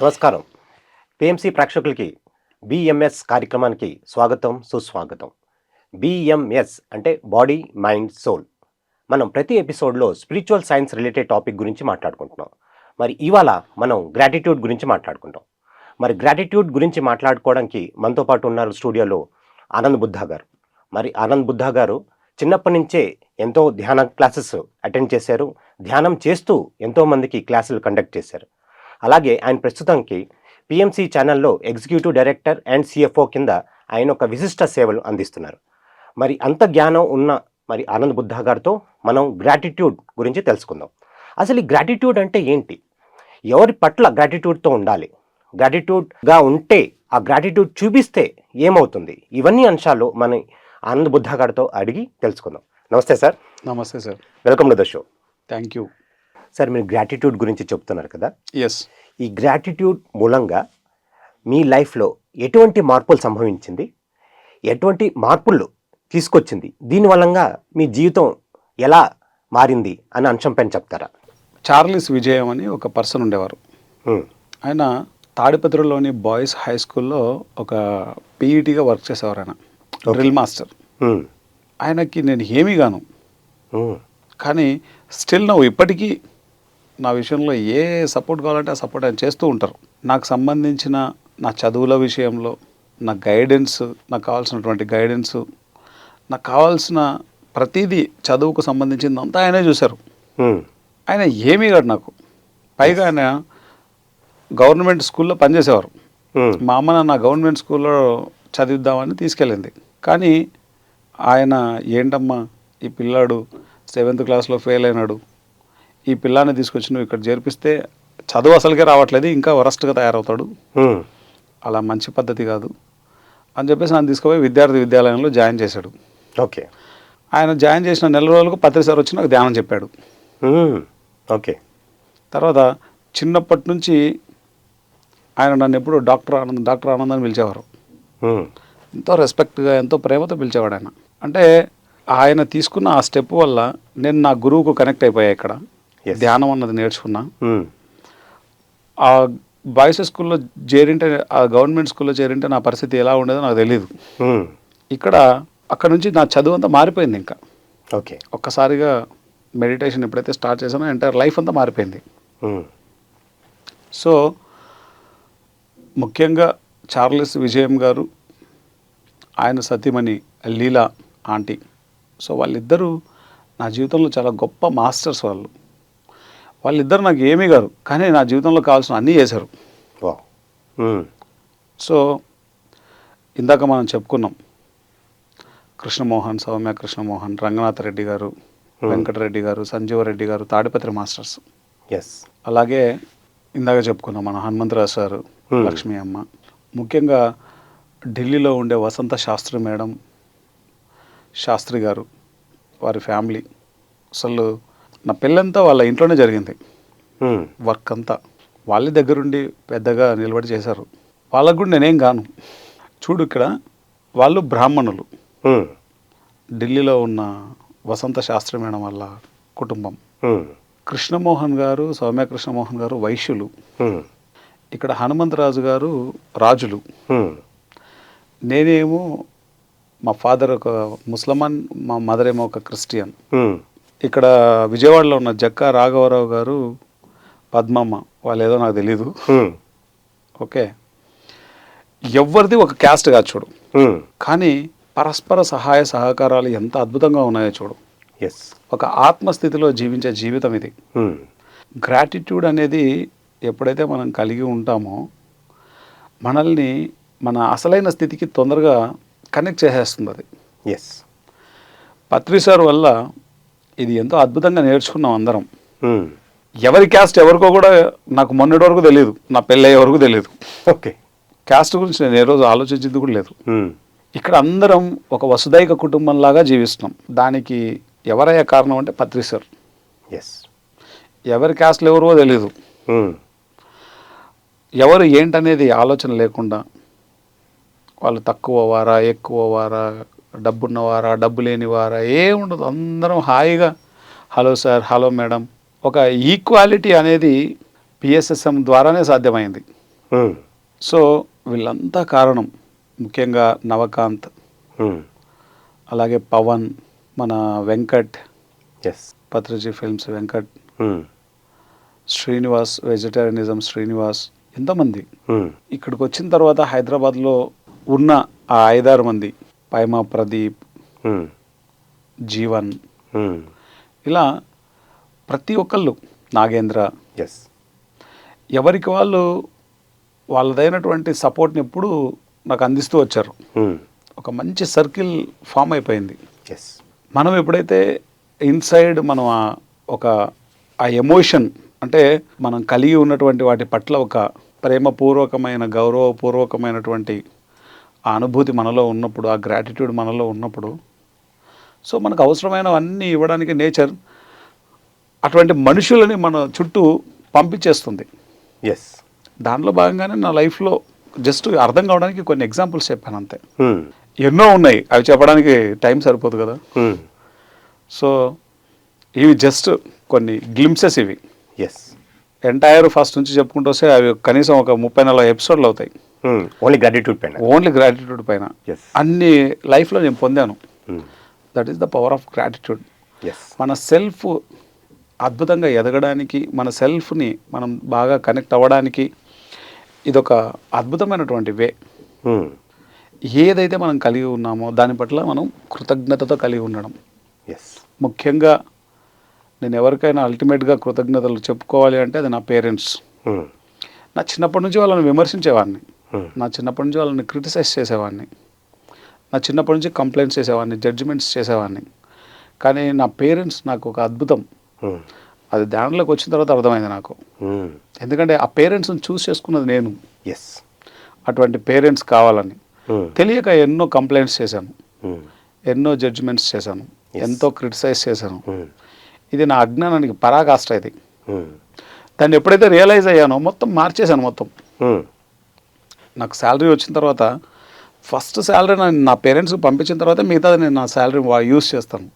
నమస్కారం. పిఎంసి ప్రేక్షకులకి బిఎంఎస్ కార్యక్రమానికి స్వాగతం, సుస్వాగతం. బిఎంఎస్ అంటే బాడీ, మైండ్, సోల్. మనం ప్రతి ఎపిసోడ్లో స్పిరిచువల్ సైన్స్ రిలేటెడ్ టాపిక్ గురించి మాట్లాడుకుంటున్నాం. మరి ఇవాళ మనం గ్రాటిట్యూడ్ గురించి మాట్లాడుకుంటాం. మరి గ్రాటిట్యూడ్ గురించి మాట్లాడుకోవడానికి మనతో పాటు ఉన్నారు స్టూడియోలో ఆనంద్ బుద్ధా గారు. మరి ఆనంద్ బుద్ధా గారు చిన్నప్పటి నుంచే ఎంతో ధ్యాన క్లాసెస్ అటెండ్ చేశారు. ధ్యానం చేస్తూ ఎంతోమందికి క్లాసులు కండక్ట్ చేశారు. అలాగే ఆయన ప్రస్తుతానికి పిఎంసి ఛానల్లో ఎగ్జిక్యూటివ్ డైరెక్టర్ అండ్ సిఎఫ్ఓ కింద ఆయన ఒక విశిష్ట సేవలు అందిస్తున్నారు. మరి అంత జ్ఞానం ఉన్న మరి ఆనంద్ బుద్ధా గారితో మనం గ్రాటిట్యూడ్ గురించి తెలుసుకుందాం. అసలు ఈ గ్రాటిట్యూడ్ అంటే ఏంటి? ఎవరి పట్ల గ్రాటిట్యూడ్తో ఉండాలి? గ్రాటిట్యూడ్గా ఉంటే ఆ గ్రాటిట్యూడ్ చూపిస్తే ఏమవుతుంది? ఇవన్నీ అంశాలు మన ఆనంద్ బుద్ధా గారితో అడిగి తెలుసుకుందాం. నమస్తే సార్. నమస్తే sir. Welcome to the show. Thank you sir. మీరు గ్రాటిట్యూడ్ గురించి చెప్తున్నారు కదా. ఎస్. ఈ గ్రాటిట్యూడ్ మూలంగా మీ లైఫ్లో ఎటువంటి మార్పులు సంభవించింది, ఎటువంటి మార్పులు తీసుకొచ్చింది, దీనివల్లంగా మీ జీవితం ఎలా మారింది అనే అంశం పైన చెప్తారా? చార్లిస్ విజయం అని ఒక పర్సన్ ఉండేవారు. ఆయన తాడిపత్రిలోని బాయ్స్ హై స్కూల్లో ఒక పీఈటీగా వర్క్ చేసేవారు. ఆయన డ్రిల్ మాస్టర్. ఆయనకి నేను ఏమీ గాను, కానీ స్టిల్ నువ్వు ఇప్పటికీ నా విషయంలో ఏ సపోర్ట్ కావాలంటే ఆ సపోర్ట్ ఆయన చేస్తూ ఉంటారు. నాకు సంబంధించిన నా చదువుల విషయంలో నా గైడెన్స్, నాకు కావాల్సినటువంటి గైడెన్స్, నాకు కావాల్సిన ప్రతిదీ చదువుకు సంబంధించిందంతా ఆయనే చూశారు. ఆయన ఏమీ కాదు నాకు. పైగా ఆయన గవర్నమెంట్ స్కూల్లో పనిచేసేవారు. మా అమ్మ నా గవర్నమెంట్ స్కూల్లో చదివిద్దామని తీసుకెళ్ళింది. కానీ ఆయన ఏంటమ్మా ఈ పిల్లాడు 7th క్లాస్లో ఫెయిల్ అయినాడు, ఈ పిల్లాన్ని తీసుకొచ్చి నువ్వు ఇక్కడ చేర్పిస్తే చదువు అసలుకే రావట్లేదు, ఇంకా వరస్ట్గా తయారవుతాడు, అలా మంచి పద్ధతి కాదు అని చెప్పేసి నన్ను తీసుకుపోయి విద్యార్థి విద్యాలయంలో జాయిన్ చేశాడు. ఓకే. ఆయన జాయిన్ చేసిన నెల రోజులకు పత్రి సార్ వచ్చి నాకు ధ్యానం చెప్పాడు. ఓకే. తర్వాత చిన్నప్పటి నుంచి ఆయన నన్ను ఎప్పుడు డాక్టర్ ఆనంద్ అని పిలిచేవారు. ఎంతో రెస్పెక్ట్గా, ఎంతో ప్రేమతో పిలిచేవాడు ఆయన. అంటే ఆయన తీసుకున్న ఆ స్టెప్ వల్ల నేను నా గురువుకు కనెక్ట్ అయిపోయా. ఇక్కడ ధ్యానం అన్నది నేర్చుకున్నా. ఆ బాయ్స్ స్కూల్లో చేరింటే, ఆ గవర్నమెంట్ స్కూల్లో చేరింటే నా పరిస్థితి ఎలా ఉండేదో నాకు తెలియదు. అక్కడ నుంచి నా చదువు అంతా మారిపోయింది. ఇంకా ఓకే. ఒక్కసారిగా మెడిటేషన్ ఎప్పుడైతే స్టార్ట్ చేశానో ఎంటైర్ లైఫ్ అంతా మారిపోయింది. సో ముఖ్యంగా చార్లెస్ విజయం గారు, ఆయన సతీమణి లీలా ఆంటీ, సో వాళ్ళిద్దరూ నా జీవితంలో చాలా గొప్ప మాస్టర్స్. వాళ్ళిద్దరు నాకు ఏమీ కాదు, కానీ నా జీవితంలో కావాల్సిన అన్నీ చేశారు. సో ఇందాక మనం చెప్పుకున్నాం, కృష్ణమోహన్, సౌమ్య కృష్ణమోహన్, రంగనాథ్ రెడ్డి గారు, వెంకటరెడ్డి గారు, సంజీవరెడ్డి గారు తాడిపత్రి మాస్టర్స్. ఎస్. అలాగే ఇందాక చెప్పుకున్నాం మన హనుమంతరావు సారు, లక్ష్మీ అమ్మ. ముఖ్యంగా ఢిల్లీలో ఉండే వసంత శాస్త్రి మేడం, శాస్త్రి గారు, వారి ఫ్యామిలీ. అసలు నా పెళ్ళంతా వాళ్ళ ఇంట్లోనే జరిగింది. వర్క్ అంతా వాళ్ళ దగ్గరుండి పెద్దగా నిలబడి చేశారు. వాళ్ళకు కూడా నేనేం గాను. చూడు, ఇక్కడ వాళ్ళు బ్రాహ్మణులు. ఢిల్లీలో ఉన్న వసంత శాస్త్రి మేడం వాళ్ళ కుటుంబం. కృష్ణమోహన్ గారు, సౌమ్య కృష్ణమోహన్ గారు వైశ్యులు. ఇక్కడ హనుమంతరాజు గారు రాజులు. నేనేమో మా ఫాదర్ ఒక ముస్లమాన్, మా మదర్ ఏమో ఒక క్రిస్టియన్. ఇక్కడ విజయవాడలో ఉన్న జక్కా రాఘవరావు గారు, పద్మమ్మ, వాళ్ళు ఏదో నాకు తెలీదు. ఓకే. ఎవరిది ఒక క్యాస్ట్ కాదు చూడు, కానీ పరస్పర సహాయ సహకారాలు ఎంత అద్భుతంగా ఉన్నాయో చూడు. ఒక ఆత్మస్థితిలో జీవించే జీవితం ఇది. గ్రాటిట్యూడ్ అనేది ఎప్పుడైతే మనం కలిగి ఉంటామో మనల్ని మన అసలైన స్థితికి తొందరగా కనెక్ట్ చేసేస్తుంది అది. పత్రి సార్ వల్ల ఇది ఎంతో అద్భుతంగా నేర్చుకున్నాం అందరం. ఎవరి క్యాస్ట్ ఎవరికో కూడా నాకు మొన్నటి వరకు తెలియదు, నా పెళ్ళయ్యే వరకు తెలియదు. ఓకే. క్యాస్ట్ గురించి నేను ఏ రోజు ఆలోచించింది కూడా లేదు. ఇక్కడ అందరం ఒక వసుదైక కుటుంబంలాగా జీవిస్తున్నాం. దానికి ఎవరయ్యే కారణం అంటే పత్రి సార్. ఎవరి క్యాస్ట్లు ఎవరో తెలియదు, ఎవరు ఏంటనేది ఆలోచన లేకుండా, వాళ్ళు తక్కువ వారా, ఎక్కువ వారా, డబ్బున్నవారా, డబ్బు లేనివారా, ఏముండదు. అందరం హాయిగా హలో సార్, హలో మేడం. ఒక ఈక్వాలిటీ అనేది పిఎస్ఎస్ఎం ద్వారానే సాధ్యమైంది. సో వీళ్ళంతా కారణం ముఖ్యంగా నవకాంత్, అలాగే పవన్, మన Venkat, S, Patriji films Venkat, Srinivas, vegetarianism Srinivas, ఎంతమంది ఇక్కడికి వచ్చిన తర్వాత హైదరాబాద్లో ఉన్న ఆ 5-6 మంది, పైమా ప్రదీప్, జీవన్, ఇలా ప్రతి ఒక్కళ్ళు, నాగేంద్ర, ఎస్, ఎవరికి వాళ్ళు వాళ్ళదైనటువంటి సపోర్ట్ని ఎప్పుడు నాకు అందిస్తూ వచ్చారు. ఒక మంచి సర్కిల్ ఫామ్ అయిపోయింది. ఎస్, మనం ఎప్పుడైతే ఇన్సైడ్ మనం ఆ ఎమోషన్ అంటే మనం కలిగి ఉన్నటువంటి వాటి పట్ల ఒక ప్రేమపూర్వకమైన గౌరవపూర్వకమైనటువంటి ఆ అనుభూతి మనలో ఉన్నప్పుడు, ఆ గ్రాటిట్యూడ్ మనలో ఉన్నప్పుడు, సో మనకు అవసరమైనవన్నీ ఇవ్వడానికి నేచర్ అటువంటి మనుషులని మన చుట్టూ పంపించేస్తుంది. ఎస్, దానిలో భాగంగానే నా లైఫ్లో జస్ట్ అర్థం కావడానికి కొన్ని ఎగ్జాంపుల్స్ చెప్పాను అంతే. ఎన్నో ఉన్నాయి, అవి చెప్పడానికి టైం సరిపోదు కదా. సో ఇవి జస్ట్ కొన్ని గ్లింప్సెస్. ఇవి ఎస్, ఎంటైర్ ఫస్ట్ నుంచి చెప్పుకుంటూ వస్తే అవి కనీసం ఒక 30-40 ఎపిసోడ్లు అవుతాయి. ఓన్లీ గ్రాటిట్యూడ్ పైన, ఓన్లీ గ్రాటిట్యూడ్ పైన Yes. అన్ని లైఫ్లో నేను పొందాను. That is the power of gratitude. Yes, మన సెల్ఫ్ అద్భుతంగా ఎదగడానికి, మన సెల్ఫ్ని మనం బాగా కనెక్ట్ అవ్వడానికి ఇదొక అద్భుతమైనటువంటి వే. ఏదైతే మనం కలిగి ఉన్నామో దాని పట్ల మనం కృతజ్ఞతతో కలిగి ఉండడం. ఎస్, ముఖ్యంగా నేను ఎవరికైనా అల్టిమేట్గా కృతజ్ఞతలు చెప్పుకోవాలి అంటే అది నా పేరెంట్స్. నా చిన్నప్పటి నుంచి వాళ్ళని విమర్శించేవాడిని, నా చిన్నప్పటి నుంచి వాళ్ళని క్రిటిసైజ్ చేసేవాడిని, నా చిన్నప్పటి నుంచి కంప్లైంట్స్ చేసేవాడిని, జడ్జిమెంట్స్ చేసేవాడిని. కానీ నా పేరెంట్స్ నాకు ఒక అద్భుతం. అది ధ్యానంలోకి వచ్చిన తర్వాత అర్థమైంది నాకు. ఎందుకంటే ఆ పేరెంట్స్ని చూస్ చేసుకున్నది నేను. ఎస్, అటువంటి పేరెంట్స్ కావాలని తెలియక ఎన్నో కంప్లైంట్స్ చేశాను, ఎన్నో జడ్జిమెంట్స్ చేశాను, ఎంతో క్రిటిసైజ్ చేశాను. ఇది నా అజ్ఞానానికి పరాకాష్ట. ఇది దాన్ని ఎప్పుడైతే రియలైజ్ అయ్యానో మొత్తం మార్చేశాను. మొత్తం నాకు శాలరీ వచ్చిన తర్వాత ఫస్ట్ శాలరీ నా పేరెంట్స్కి పంపించిన తర్వాత మిగతాది నేను నా శాలరీ యూస్ చేస్తాను.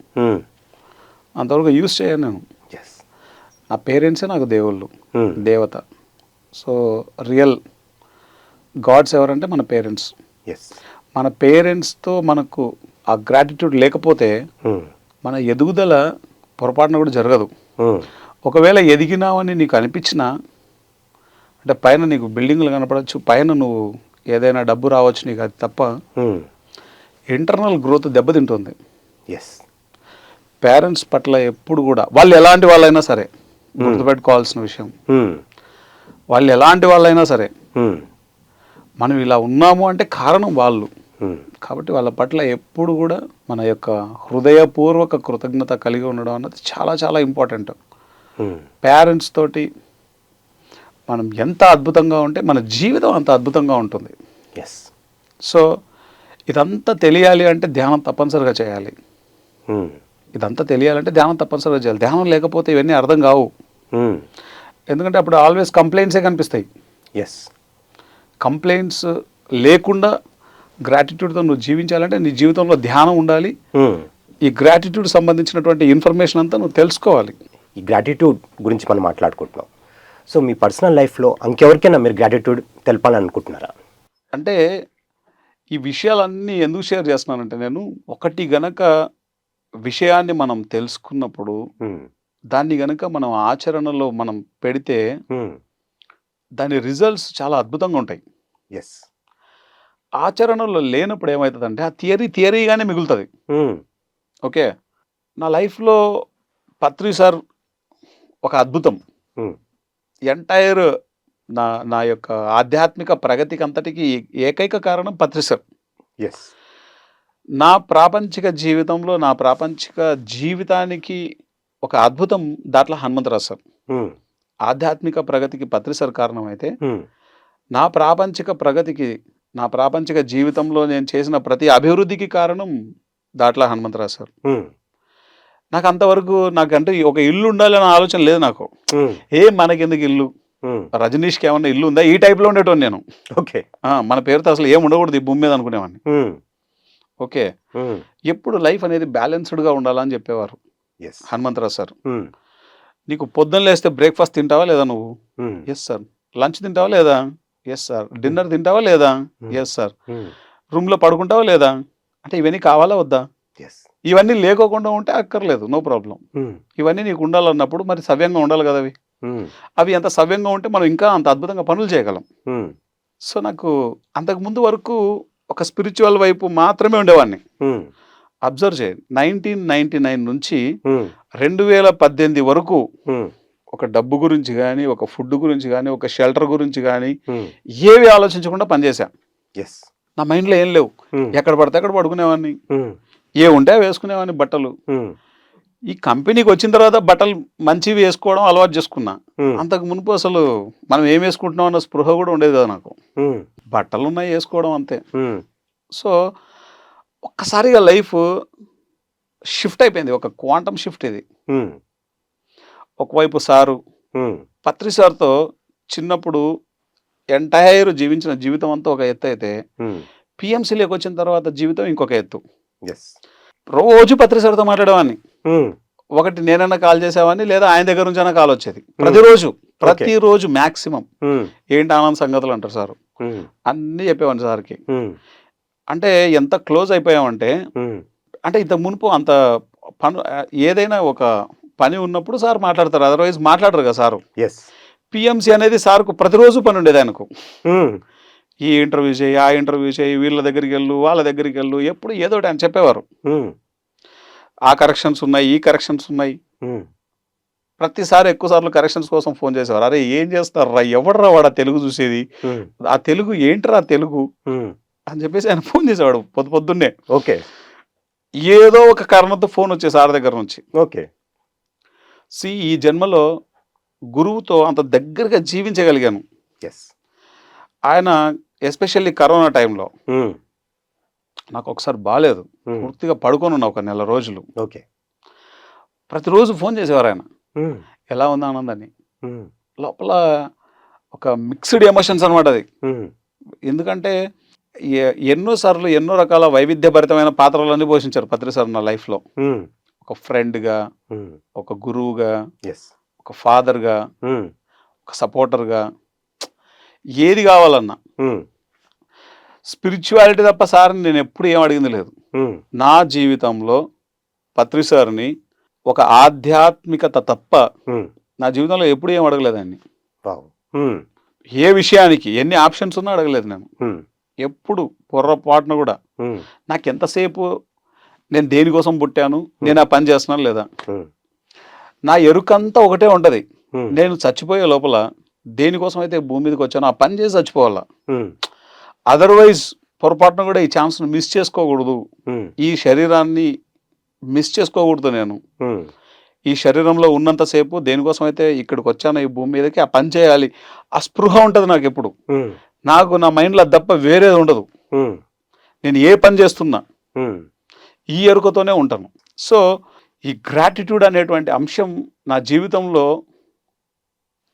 అంతవరకు యూస్ చేయను నేను. ఎస్, నా పేరెంట్సే నాకు దేవుళ్ళు, దేవత. సో రియల్ గాడ్స్ ఎవరంటే మన పేరెంట్స్. ఎస్, మన పేరెంట్స్తో మనకు ఆ గ్రాటిట్యూడ్ లేకపోతే మన ఎదుగుదల పొరపాటున కూడా జరగదు. ఒకవేళ ఎదిగినావని నీకు అనిపించినా, అంటే పైన నీకు బిల్డింగ్లు కనపడవచ్చు, పైన నువ్వు ఏదైనా డబ్బు రావచ్చు నీకు, అది తప్ప ఇంటర్నల్ గ్రోత్ దెబ్బతింటుంది. ఎస్, పేరెంట్స్ పట్ల ఎప్పుడు కూడా వాళ్ళు ఎలాంటి వాళ్ళైనా సరే గుర్తుపెట్టుకోవాల్సిన విషయం, వాళ్ళు ఎలాంటి వాళ్ళైనా సరే మనం ఇలా ఉన్నాము అంటే కారణం వాళ్ళు. కాబట్టి వాళ్ళ పట్ల ఎప్పుడు కూడా మన యొక్క హృదయపూర్వక కృతజ్ఞత కలిగి ఉండడం అన్నది చాలా చాలా ఇంపార్టెంట్. పేరెంట్స్ తోటి మనం ఎంత అద్భుతంగా ఉంటే మన జీవితం అంత అద్భుతంగా ఉంటుంది. ఎస్, సో ఇదంతా తెలియాలి అంటే ధ్యానం తప్పనిసరిగా చేయాలి. ఇదంతా తెలియాలంటే ధ్యానం తప్పనిసరిగా చేయాలి. ధ్యానం లేకపోతే ఇవన్నీ అర్థం కావు. ఎందుకంటే అప్పుడు ఆల్వేస్ కంప్లైంట్సే కనిపిస్తాయి. ఎస్, కంప్లైంట్స్ లేకుండా గ్రాటిట్యూడ్తో నువ్వు జీవించాలంటే నీ జీవితంలో ధ్యానం ఉండాలి. ఈ గ్రాటిట్యూడ్ సంబంధించినటువంటి ఇన్ఫర్మేషన్ అంతా నువ్వు తెలుసుకోవాలి. ఈ గ్రాటిట్యూడ్ గురించి మనం మాట్లాడుకుంటున్నాం. సో మీ పర్సనల్ లైఫ్లో ఇంకెవరికైనా మీరు గ్రాటిట్యూడ్ తెలపాలని అనుకుంటున్నారా? అంటే ఈ విషయాలన్నీ ఎందుకు షేర్ చేస్తున్నానంటే, నేను ఒకటి గనక విషయాన్ని మనం తెలుసుకున్నప్పుడు దాన్ని గనక మనం ఆచరణలో మనం పెడితే దాని రిజల్ట్స్ చాలా అద్భుతంగా ఉంటాయి. ఎస్, ఆచరణలో లేనప్పుడు ఏమవుతుందంటే ఆ థియరీగానే మిగులుతుంది. ఓకే, నా లైఫ్లో పత్రి సార్ ఒక అద్భుతం. ఎంటైర్ నా యొక్క ఆధ్యాత్మిక ప్రగతికి అంతటికి ఏకైక కారణం పత్రి సార్. ఎస్, నా ప్రాపంచిక జీవితంలో, నా ప్రాపంచిక జీవితానికి ఒక అద్భుతం దాంట్లో హనుమంతరావు సార్. ఆధ్యాత్మిక ప్రగతికి పత్రి సార్ కారణం అయితే, నా ప్రాపంచిక ప్రగతికి, నా ప్రాపంచిక జీవితంలో నేను చేసిన ప్రతి అభివృద్ధికి కారణం దాంట్లో హనుమంతరావు సార్. నాకు అంతవరకు నాకంటే ఒక ఇల్లు ఉండాలనే ఆలోచన లేదు నాకు. మనకెందుకు ఇల్లు, రజనీష్కి ఏమన్నా ఇల్లు ఉందా, ఈ టైప్లో ఉండేటోని నేను. ఓకే, మన పేరుతో అసలు ఏం ఉండకూడదు ఈ భూమి మీద అనుకునేవాడిని. ఓకే, ఎప్పుడు లైఫ్ అనేది బ్యాలెన్స్డ్గా ఉండాలని చెప్పేవారు హనుమంతరావు సార్. నీకు పొద్దున్న లేస్తే బ్రేక్ఫాస్ట్ తింటావా లేదా నువ్వు? Yes sir. లంచ్ తింటావా లేదా? Yes sir. డిన్నర్ తింటావా లేదా? Yes sir. రూమ్లో పడుకుంటావా లేదా? అంటే ఇవన్నీ కావాలా వద్దా? ఎస్. ఇవన్నీ లేకోకుండా ఉంటే అక్కర్లేదు, నో ప్రాబ్లం. ఇవన్నీ నీకు ఉండాలన్నప్పుడు మరి సవ్యంగా ఉండాలి కదా అవి. అవి ఎంత సవ్యంగా ఉంటే మనం ఇంకా అంత అద్భుతంగా పనులు చేయగలం. సో నాకు అంతకుముందు వరకు ఒక స్పిరిచువల్ వైపు మాత్రమే ఉండేవాడిని. అబ్జర్వ్ చేయండి, 1999 నుంచి 2018 వరకు ఒక డబ్బు గురించి కానీ, ఒక ఫుడ్ గురించి కానీ, ఒక షెల్టర్ గురించి కానీ ఏవి ఆలోచించకుండా పనిచేశా. ఎస్. నా మైండ్లో ఏం లేవు. ఎక్కడ పడితే అక్కడ పడుకునేవాడిని, ఏ ఉంటే అవి వేసుకునేవాడిని బట్టలు. ఈ కంపెనీకి వచ్చిన తర్వాత బట్టలు మంచివి వేసుకోవడం అలవాటు చేసుకున్నా. అంతకు మునుపు అసలు మనం ఏం వేసుకుంటున్నాం అన్న స్పృహ కూడా ఉండేది కదా నాకు. బట్టలు ఉన్నాయి వేసుకోవడం అంతే. సో ఒక్కసారిగా లైఫ్ షిఫ్ట్ అయిపోయింది, ఒక క్వాంటమ్ షిఫ్ట్ ఇది. ఒకవైపు సారు, పత్రి సార్తో చిన్నప్పుడు ఎంటైర్ జీవించిన జీవితం అంతా ఒక ఎత్తు అయితే పిఎంసీలోకి వచ్చిన తర్వాత జీవితం ఇంకొక ఎత్తు. రోజు పత్రి సార్తో మాట్లాడేవాడిని. ఒకటి నేనన్నా కాల్ చేసేవాడిని, లేదా ఆయన దగ్గర నుంచి అయినా కాల్ వచ్చేది. ప్రతిరోజు మ్యాక్సిమం ఏంటి ఆనంద్ సంగతులు అంటారు సారు, అన్నీ చెప్పేవాడిని సార్కి. అంటే ఎంత క్లోజ్ అయిపోయామంటే, అంటే ఇంత మునుపు అంత పను ఏదైనా ఒక పని ఉన్నప్పుడు సార్ మాట్లాడతారు, అదర్వైజ్ మాట్లాడరు కదా సారు. పిఎంసి అనేది సార్కు ప్రతిరోజు పని ఉండేది ఆయనకు. ఈ ఇంటర్వ్యూ చేయి, ఆ ఇంటర్వ్యూ చేయి, వీళ్ళ దగ్గరికి వెళ్ళు, వాళ్ళ దగ్గరికి వెళ్ళు, ఎప్పుడు ఏదో ఒకటి ఆయన చెప్పేవారు. ఆ కరెక్షన్స్ ఉన్నాయి, ఈ కరెక్షన్స్ ఉన్నాయి. ప్రతిసారి ఎక్కువ సార్లు కరెక్షన్స్ కోసం ఫోన్ చేసేవారు. అరే ఏం చేస్తారా, ఎవడరా వాడు ఆ తెలుగు చూసేది, ఆ తెలుగు ఏంట్రా తెలుగు అని చెప్పేసి ఆయన ఫోన్ చేసేవాడు పొద్దున్నే. ఓకే. ఏదో ఒక కారణంతో ఫోన్ వచ్చేది సార్ దగ్గర నుంచి. ఓకే. ఈ జన్మలో గురువుతో అంత దగ్గరగా జీవించగలిగాను. ఆయన ఎస్పెషల్లీ కరోనా టైంలో నాకు ఒకసారి బాగాలేదు, పూర్తిగా పడుకొని ఉన్నా ఒక నెల రోజులు. ఓకే. ప్రతిరోజు ఫోన్ చేసేవారు ఆయన, ఎలా ఉంది ఆనంద్ అని. లోపల ఒక మిక్స్డ్ ఎమోషన్స్ అనమాట అది. ఎందుకంటే ఎన్నోసార్లు ఎన్నో రకాల వైవిధ్యభరితమైన పాత్రలన్నీ పోషించారు పత్రి సార్ నా లైఫ్లో. ఒక ఫ్రెండ్గా, ఒక గురువుగా, ఒక ఫాదర్గా, ఒక సపోర్టర్గా, ఏది కావాలన్నా. స్పిరిచువాలిటీ తప్ప సార్ని నేను ఎప్పుడు ఏం అడిగింది లేదు. నా జీవితంలో పత్రి సార్ని ఒక ఆధ్యాత్మికత తప్ప నా జీవితంలో ఎప్పుడు ఏం అడగలేదండి. ఏ విషయానికి ఎన్ని ఆప్షన్స్ ఉన్నా అడగలేదు నేను ఎప్పుడు, పొర్రపాటున కూడా. నాకు ఎంతసేపు నేను దేనికోసం పుట్టాను, నేను ఆ పని చేస్తున్నాను లేదా, నా ఎరుకంతా ఒకటే ఉంటుంది. నేను చచ్చిపోయే లోపల దేనికోసం అయితే భూమి మీదకి వచ్చానో ఆ పని చేసి చచ్చిపోవాలా. అదర్వైజ్ పొరపాటున కూడా ఈ ఛాన్స్ను మిస్ చేసుకోకూడదు, ఈ శరీరాన్ని మిస్ చేసుకోకూడదు. నేను ఈ శరీరంలో ఉన్నంతసేపు దేనికోసం అయితే ఇక్కడికి వచ్చానో ఈ భూమి మీదకి ఆ పని చేయాలి, ఆ స్పృహ ఉంటుంది నాకు ఎప్పుడు. నాకు నా మైండ్లో తప్ప వేరేది ఉండదు. నేను ఏ పని చేస్తున్నా ఈ ఎరుకతోనే ఉంటాను. సో ఈ గ్రాటిట్యూడ్ అనేటువంటి అంశం నా జీవితంలో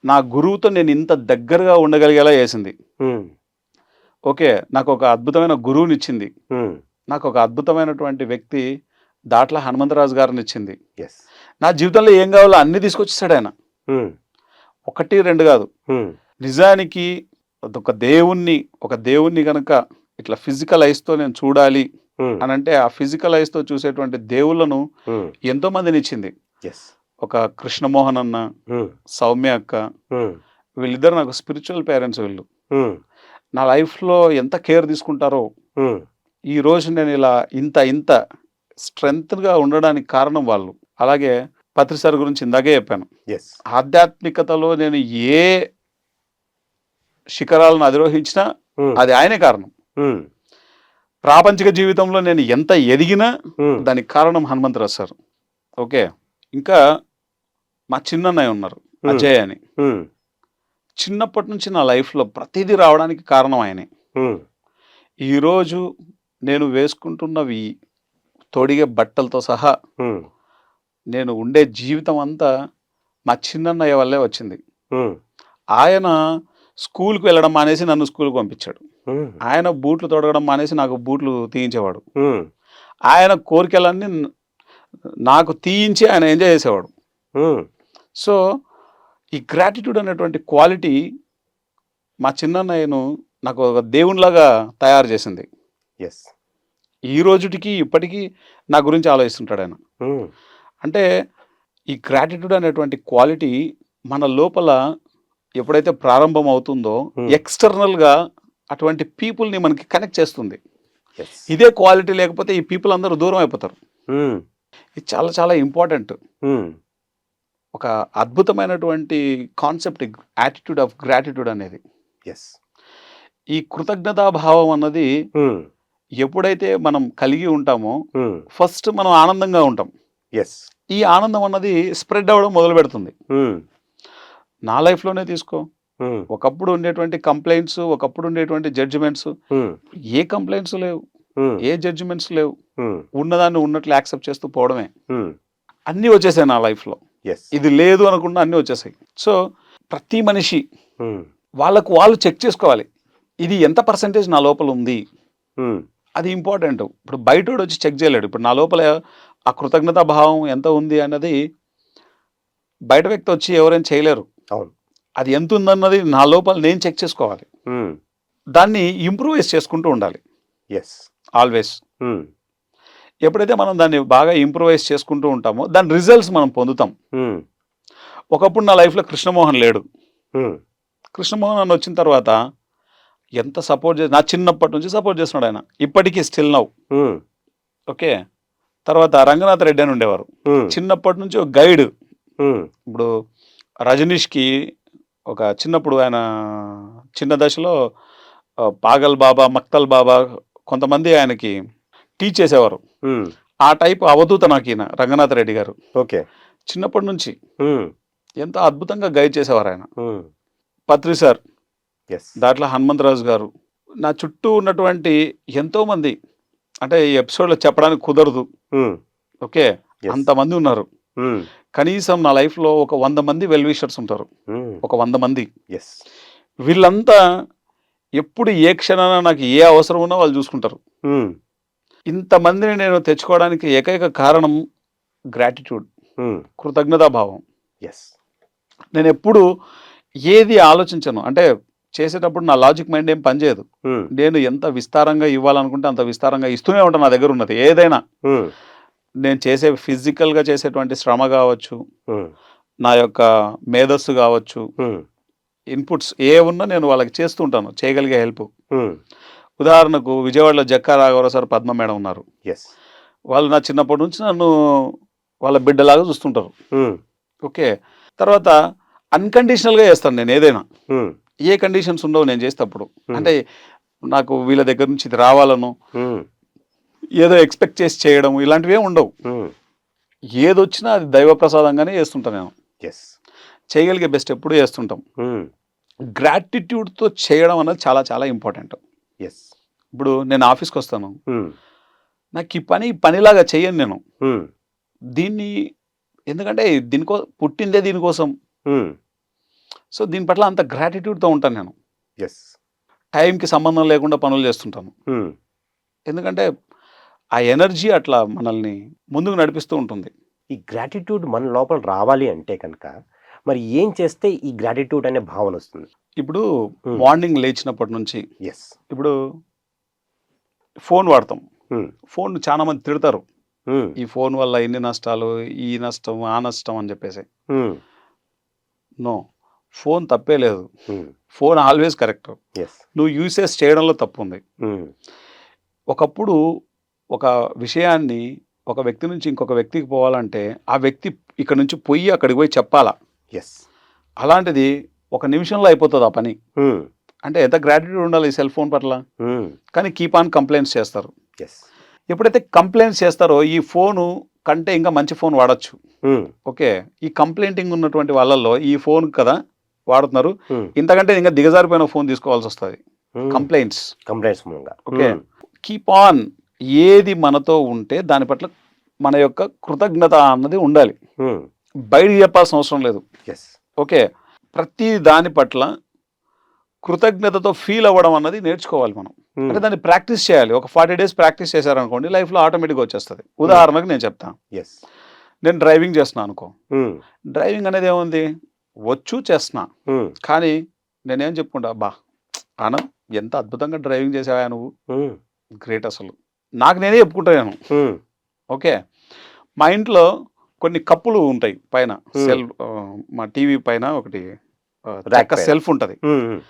నా గురువుతో నేను ఇంత దగ్గరగా ఉండగలిగేలా చేసింది. ఓకే, నాకు ఒక అద్భుతమైన గురువుని ఇచ్చింది. నాకు ఒక అద్భుతమైనటువంటి వ్యక్తి దాట్ల హనుమంతరాజు గారిని ఇచ్చింది. నా జీవితంలో ఏం కావాలో అన్ని తీసుకొచ్చేసాడు ఆయన. ఒకటి రెండు కాదు. నిజానికి ఒక దేవుణ్ణి కనుక ఇట్లా ఫిజికల్ ఐస్తో నేను చూడాలి అని అంటే, ఆ ఫిజికల్ ఐస్తో చూసేటువంటి దేవుళ్ళను ఎంతో మందిని ఇచ్చింది. ఒక కృష్ణమోహన్ అన్న, సౌమ్య అక్క, వీళ్ళిద్దరు నాకు స్పిరిచువల్ పేరెంట్స్. వీళ్ళు నా లైఫ్లో ఎంత కేర్ తీసుకుంటారో, ఈ రోజు నేను ఇలా ఇంత స్ట్రెంగ్త్గా ఉండడానికి కారణం వాళ్ళు. అలాగే పత్రి సార్ గురించి ఇందాకే చెప్పాను. ఆధ్యాత్మికతలో నేను ఏ శిఖరాలను అధిరోహించినా అది ఆయనే కారణం. ప్రాపంచిక జీవితంలో నేను ఎంత ఎదిగినా దానికి కారణం హనుమంతరాజు సార్. ఓకే, ఇంకా మా చిన్నన్నయ్య ఉన్నారు, అజయ్ అని. చిన్నప్పటి నుంచి నా లైఫ్లో ప్రతిదీ రావడానికి కారణం ఆయనే. ఈరోజు నేను వేసుకుంటున్నవి తొడిగే బట్టలతో సహా నేను ఉండే జీవితం అంతా మా చిన్నన్నయ్య వల్లే వచ్చింది. ఆయన స్కూల్కి వెళ్ళడం మానేసి నన్ను స్కూల్కి పంపించాడు. ఆయన బూట్లు తొడగడం మానేసి నాకు బూట్లు తీయించేవాడు. ఆయన కోరికలన్నీ నాకు తీయించి ఆయన ఎంజాయ్ చేసేవాడు. సో ఈ గ్రాటిట్యూడ్ అనేటువంటి క్వాలిటీ మా చిన్నన్నయ్యను నాకు ఒక దేవునిలాగా తయారు చేసింది. ఎస్. ఈ రోజుటికి ఇప్పటికీ నా గురించి ఆలోచిస్తుంటాడు ఆయన. అంటే ఈ గ్రాటిట్యూడ్ అనేటువంటి క్వాలిటీ మన లోపల ఎప్పుడైతే ప్రారంభం అవుతుందో ఎక్స్టర్నల్గా అటువంటి పీపుల్ని మనకి కనెక్ట్ చేస్తుంది. ఎస్. ఇదే క్వాలిటీ లేకపోతే ఈ పీపుల్ అందరూ దూరం అయిపోతారు. ఇది చాలా చాలా ఇంపార్టెంట్. ఒక అద్భుతమైనటువంటి కాన్సెప్ట్ యాటిట్యూడ్ ఆఫ్ గ్రాటిట్యూడ్ అనేది. ఎస్. ఈ కృతజ్ఞతాభావం అన్నది ఎప్పుడైతే మనం కలిగి ఉంటామో ఫస్ట్ మనం ఆనందంగా ఉంటాం. ఎస్. ఈ ఆనందం అన్నది స్ప్రెడ్ అవ్వడం మొదలు పెడుతుంది. నా లైఫ్లోనే తీసుకో, ఒకప్పుడు ఉండేటువంటి కంప్లైంట్స్, ఒకప్పుడు ఉండేటువంటి జడ్జిమెంట్స్, ఏ కంప్లైంట్స్ లేవు, ఏ జడ్జిమెంట్స్ లేవు. ఉన్నదాన్ని ఉన్నట్లు యాక్సెప్ట్ చేస్తూ పోవడమే. అన్నీ వచ్చేసాయి నా లైఫ్లో. ఇది లేదు అనకుండా అన్నీ వచ్చేసాయి. సో ప్రతి మనిషి వాళ్ళకు వాళ్ళు చెక్ చేసుకోవాలి, ఇది ఎంత పర్సెంటేజ్ నా లోపల ఉంది. అది ఇంపార్టెంట్. ఇప్పుడు బయటోడు వచ్చి చెక్ చేయలేడు. ఇప్పుడు నా లోపల ఆ కృతజ్ఞతా భావం ఎంత ఉంది అన్నది బయట వ్యక్తి వచ్చి ఎవరైనా చేయలేరు. అది ఎంత ఉందన్నది నా లోపల నేను చెక్ చేసుకోవాలి. దాన్ని ఇంప్రూవైజ్ చేసుకుంటూ ఉండాలి. ఎస్. ఆల్వేస్. ఎప్పుడైతే మనం దాన్ని బాగా ఇంప్రూవైజ్ చేసుకుంటూ ఉంటామో దాని రిజల్ట్స్ మనం పొందుతాం. ఒకప్పుడు నా లైఫ్లో కృష్ణమోహన్ లేడు. కృష్ణమోహన్ అని వచ్చిన తర్వాత ఎంత సపోర్ట్ చేసి, నా చిన్నప్పటి నుంచి సపోర్ట్ చేస్తున్నాడు ఆయన, ఇప్పటికీ స్టిల్ నౌ. ఓకే. తర్వాత రంగనాథ్ రెడ్డి అని ఉండేవారు, చిన్నప్పటి నుంచి ఒక గైడ్. ఇప్పుడు రజనీష్కి ఒక చిన్నప్పుడు ఆయన చిన్న దశలో పాగల్ బాబా, మక్తల్ బాబా కొంతమంది ఆయనకి టీచ్ చేసేవారు. ఆ టైప్ అవధూత నాకు ఈయన రంగనాథ్ రెడ్డి గారు. ఓకే. చిన్నప్పటి నుంచి ఎంతో అద్భుతంగా గైడ్ చేసేవారు ఆయన. పత్రి సార్, దాంట్లో హనుమంతరాజు గారు, నా చుట్టూ ఉన్నటువంటి ఎంతోమంది, అంటే ఈ ఎపిసోడ్లో చెప్పడానికి కుదరదు. ఓకే, అంతమంది ఉన్నారు. కనీసం నా లైఫ్లో ఒక 100 మంది వెల్ విషర్స్ ఉంటారు. ఒక 100 మంది. వీళ్ళంతా ఎప్పుడు ఏ క్షణాన నాకు ఏ అవసరం ఉన్నా వాళ్ళు చూసుకుంటారు. ఇంతమందిని నేను తెచ్చుకోవడానికి ఏకైక కారణం గ్రాటిట్యూడ్, కృతజ్ఞతాభావం. నేను ఎప్పుడు ఏది ఆలోచించను, అంటే చేసేటప్పుడు నా లాజిక్ మైండ్ ఏం పనిచేయదు. నేను ఎంత విస్తారంగా ఇవ్వాలనుకుంటే అంత విస్తారంగా ఇస్తూనే ఉంటాను. నా దగ్గర ఉన్నది ఏదైనా, నేను చేసే ఫిజికల్గా చేసేటువంటి శ్రమ కావచ్చు, నా యొక్క మేధస్సు కావచ్చు, ఇన్పుట్స్ ఏ ఉన్నా నేను వాళ్ళకి చేస్తూ ఉంటాను, చేయగలిగే హెల్ప్. ఉదాహరణకు విజయవాడలో జక్కా రాఘవరావు సార్, పద్మ మేడం ఉన్నారు. వాళ్ళు నా చిన్నప్పటి నుంచి నన్ను వాళ్ళ బిడ్డలాగా చూస్తుంటారు. ఓకే. తర్వాత అన్కండిషనల్గా చేస్తాను నేను ఏదైనా. ఏ కండిషన్స్ ఉండవు నేను చేసేటప్పుడు. అంటే నాకు వీళ్ళ దగ్గర నుంచి ఇది రావాలను, ఏదో ఎక్స్పెక్ట్ చేసి చేయడం, ఇలాంటివి ఏమి ఉండవు. ఏదొచ్చినా అది దైవ ప్రసాదంగానే చేస్తుంటాను నేను. చేయగలిగే బెస్ట్ ఎప్పుడు చేస్తుంటాం. గ్రాటిట్యూడ్తో చేయడం అనేది చాలా చాలా ఇంపార్టెంట్. ఇప్పుడు నేను ఆఫీస్కి వస్తాను, నాకు ఈ పనిలాగా చేయను నేను. దీన్ని ఎందుకంటే పుట్టిందే దీనికోసం. సో దీని పట్ల అంత గ్రాటిట్యూడ్తో ఉంటాను నేను. టైంకి సంబంధం లేకుండా పనులు చేస్తుంటాను. ఎందుకంటే ఆ ఎనర్జీ అట్లా మనల్ని ముందుకు నడిపిస్తూ ఉంటుంది. ఈ గ్రాటిట్యూడ్ మన లోపల రావాలి అంటే కనుక మరి ఏం చేస్తే ఈ గ్రాటిట్యూడ్ అనే భావన వస్తుంది? ఇప్పుడు మార్నింగ్ లేచినప్పటి నుంచి, ఇప్పుడు ఫోన్ వాడతాం. ఫోన్ చాలా మంది తిడతారు, ఈ ఫోన్ వల్ల ఇన్ని నష్టాలు, ఈ నష్టం, ఆ నష్టం అని చెప్పేసి. నో, ఫోన్ తప్పే లేదు. Phone always correct. నువ్వు యూసేజ్ చేయడంలో తప్పు ఉంది. ఒకప్పుడు ఒక విషయాన్ని ఒక వ్యక్తి నుంచి ఇంకొక వ్యక్తికి పోవాలంటే ఆ వ్యక్తి ఇక్కడ నుంచి పోయి అక్కడికి పోయి చెప్పాలా. అలాంటిది 1 నిమిషంలో అయిపోతుంది ఆ పని. అంటే ఎంత గ్రాటిట్యూడ్ ఉండాలి ఈ సెల్ ఫోన్ పట్ల. కానీ కీప్ ఆన్ కంప్లైంట్స్ చేస్తారు. ఎప్పుడైతే కంప్లైంట్స్ చేస్తారో ఈ ఫోను కంటే ఇంకా మంచి ఫోన్ వాడచ్చు. ఓకే, ఈ కంప్లైంటింగ్ ఉన్నటువంటి వాళ్ళల్లో ఈ ఫోన్ కదా వాడుతున్నారు, ఇంతకంటే ఇంకా దిగజారిపోయిన ఫోన్ తీసుకోవాల్సి వస్తుంది. కంప్లైంట్స్. Okay, keep on. ఏది మనతో ఉంటే దాని పట్ల మన యొక్క కృతజ్ఞత అన్నది ఉండాలి. బయట చెప్పాల్సిన అవసరం లేదు. ఓకే, ప్రతి దాని పట్ల కృతజ్ఞతతో ఫీల్ అవ్వడం అన్నది నేర్చుకోవాలి మనం. అంటే దాన్ని ప్రాక్టీస్ చేయాలి. ఒక 40 days ప్రాక్టీస్ చేశారనుకోండి, లైఫ్లో ఆటోమేటిక్గా వచ్చేస్తుంది. ఉదాహరణకు నేను చెప్తాను, నేను డ్రైవింగ్ చేస్తున్నాను అనుకో. డ్రైవింగ్ అనేది ఏముంది, వచ్చు చేస్తున్నా. కానీ నేనేం చెప్పుకుంటా, ఆనంద్ ఎంత అద్భుతంగా డ్రైవింగ్ చేసావా నువ్వు, హ్మ్. గ్రేట్ అసలు. నాకు నేనే చెప్పుకుంటాను. హ్మ్. ఓకే. మా ఇంట్లో కొన్ని కప్పులు ఉంటాయి పైన. హ్మ్. మా టీవీ పైన ఒకటి ర్యాక్ చెక్క పైన. సెల్ఫ్ ఉంటది. హ్మ్. హ్మ్.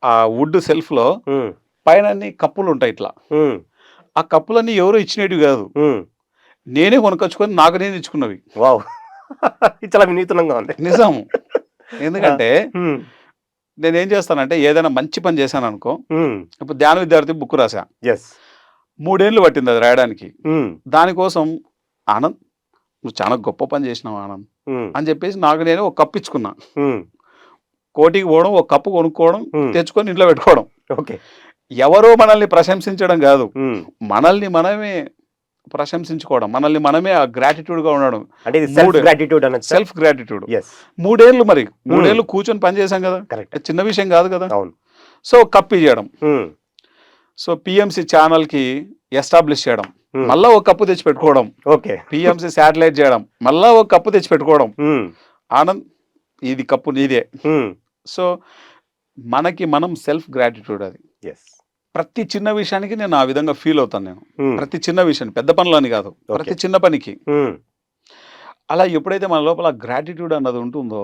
ఆ వుడ్ సెల్ఫ్‌లో హ్మ్. పైన అన్ని కప్పులుంటాయి ఇట్లా. హ్మ్. ఆ కప్పులన్నీ ఎవరో ఇచ్చినేటివి గాదు. హ్మ్. నేనే కొనుక్కొచ్చుకొని నాకు నేను ఇచ్చుకున్నవి. వావ్! ఇది చాలా వినూత్నంగా ఉంది. నిజం. ఆ! ఎందుకంటే హ్మ్. నేనేం చేస్తానంటే ఏదైనా మంచి పని చేశాననుకో, హ్మ్. ఇప్పుడు ధ్యాన విద్యార్థి బుక్ రాసా. యెస్. 3 ఏళ్ళు పట్టింది అది రాయడానికి. హ్మ్. దానికోసం ఆనంద్ నువ్వు చాలా గొప్ప పని చేసినావు ఆనంద్ హ్మ్. అని చెప్పేసి నాకు నేను ఒక కప్ ఇచ్చుకున్నా. హ్మ్. కోటికి పోవడం, ఒక కప్పు కొనుక్కోవడం, హ్మ్. తెచ్చుకొని ఇంట్లో పెట్టుకోవడం. ఓకే. ఎవరో మనల్ని ప్రశంసించడం గాదు. హ్మ్. మనల్ని మనమే ప్రశంసించుకోవడం. మనల్ని మనమే ఆ గ్రాటిట్యూడ్‌గా ఉండడం. అంటే ఇది సెల్ఫ్ 3 గ్రాటిట్యూడ్ అనొచ్చా? Self gratitude. యెస్. 3 ఏళ్ళు మరి. 3 హ్మ్. ఏళ్ళు కూర్చొని పని చేశాం గదా! కరెక్ట్. చిన్న విషయం గాదు గదా! అవును. సో, కప్ ఇయ్యడం. హ్మ్. సో, పీఎంసీ ఛానెల్‌కి ఎస్టాబ్లిష్ చేయడం. హ్మ్. మళ్ళా ఒక కప్పు తెచ్చి పెట్టుకోవడం. ఓకే. పీఎంసీ శాటిలైట్ చేయడం. మళ్ళా ఒక కప్పు తెచ్చి పెట్టుకోవడం. హ్మ్. ఆనంద్ ఇది కప్పు నీదే. హ్మ్. సో, మనకి మనం సెల్ఫ్ గ్రాటిట్యూడ్ అది. యెస్. ప్రతి చిన్న విషయానికి నేను ఆ విధంగా ఫీల్ అవుతాను నేను. హ్మ్. ప్రతి చిన్న విషయాన్ని పెద్ద పనులని గాదు. ఓకే. ప్రతి చిన్న పనికి. హ్మ్. అలా ఎప్పుడైతే మన లోపల గ్రాటిట్యూడ్ అన్నది ఉంటుందో,